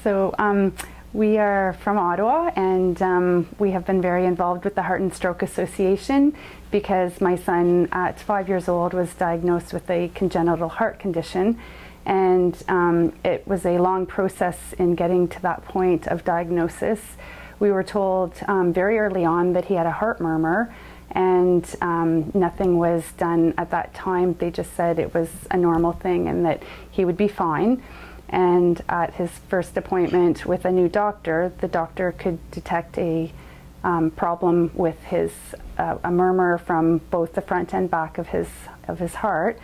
We are from Ottawa, and we have been very involved with the Heart and Stroke Association because my son at 5 years old was diagnosed with a congenital heart condition, and it was a long process in getting to that point of diagnosis. We were told very early on that he had a heart murmur, and nothing was done at that time. They just said it was a normal thing and that he would be fine. And at his first appointment with a new doctor, the doctor could detect a problem with a murmur from both the front and back of his heart,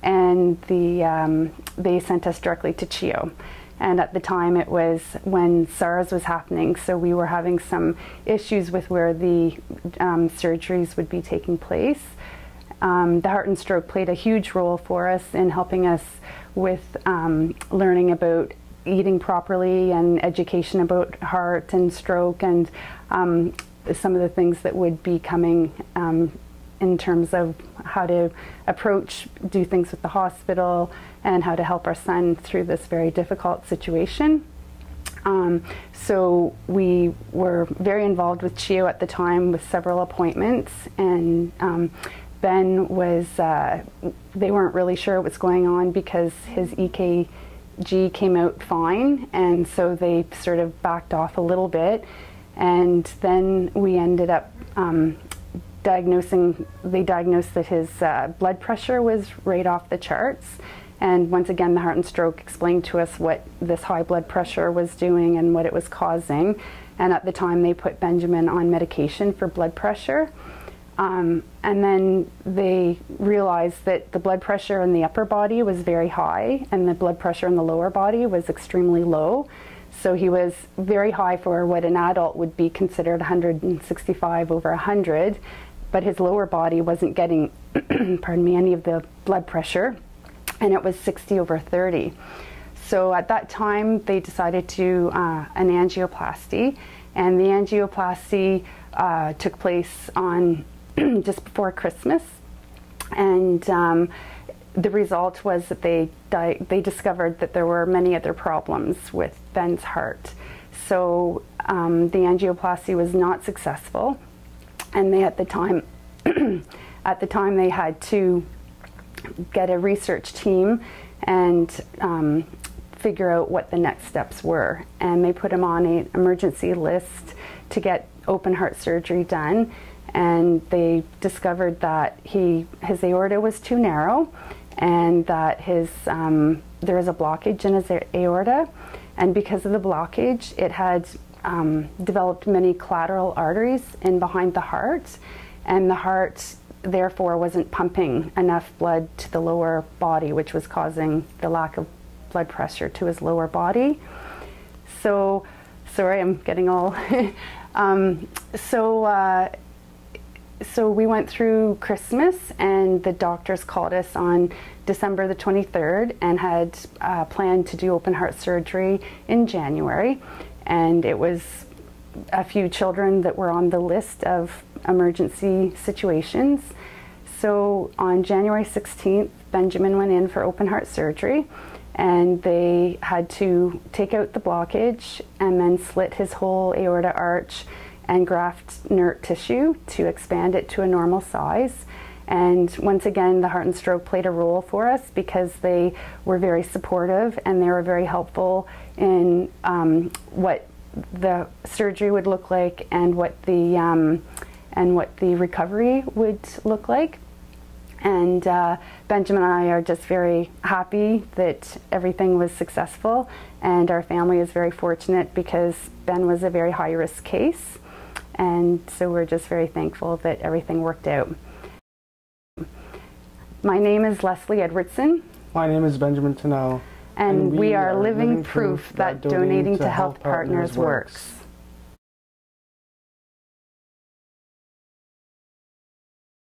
and they sent us directly to CHEO. And at the time it was when SARS was happening, so we were having some issues with where the surgeries would be taking place. The Heart and Stroke played a huge role for us in helping us with learning about eating properly and education about heart and stroke, and some of the things that would be coming in terms of how to do things with the hospital and how to help our son through this very difficult situation. So we were very involved with CHEO at the time with several appointments, and Ben was, they weren't really sure what's going on because his EKG came out fine, and so they sort of backed off a little bit. And then we ended up they diagnosed that his blood pressure was right off the charts. And once again, the Heart and Stroke explained to us what this high blood pressure was doing and what it was causing. And at the time, they put Benjamin on medication for blood pressure. And then they realized that the blood pressure in the upper body was very high and the blood pressure in the lower body was extremely low. So he was very high for what an adult would be considered 165 over 100, but his lower body wasn't getting, pardon me, any of the blood pressure, and it was 60 over 30. So at that time, they decided to an angioplasty, and the angioplasty took place on just before Christmas, and the result was that they discovered that there were many other problems with Ben's heart. So the angioplasty was not successful, and they at the time they had to get a research team and figure out what the next steps were, and they put him on an emergency list to get open heart surgery done. And they discovered that his aorta was too narrow, and that there was a blockage in his aorta, and because of the blockage, it had developed many collateral arteries in behind the heart, and the heart therefore wasn't pumping enough blood to the lower body, which was causing the lack of blood pressure to his lower body. So, sorry, I'm getting all So we went through Christmas, and the doctors called us on December the 23rd and had planned to do open heart surgery in January. And it was a few children that were on the list of emergency situations. So on January 16th, Benjamin went in for open heart surgery, and they had to take out the blockage and then slit his whole aorta arch and graft inert tissue to expand it to a normal size. And once again, the Heart and Stroke played a role for us because they were very supportive and they were very helpful in what the surgery would look like and what the recovery would look like. And Benjamin and I are just very happy that everything was successful, and our family is very fortunate because Ben was a very high-risk case. And so we're just very thankful that everything worked out. My name is Leslie Edwardson. My name is Benjamin Tunnell. And we are living proof that donating to HealthPartners works.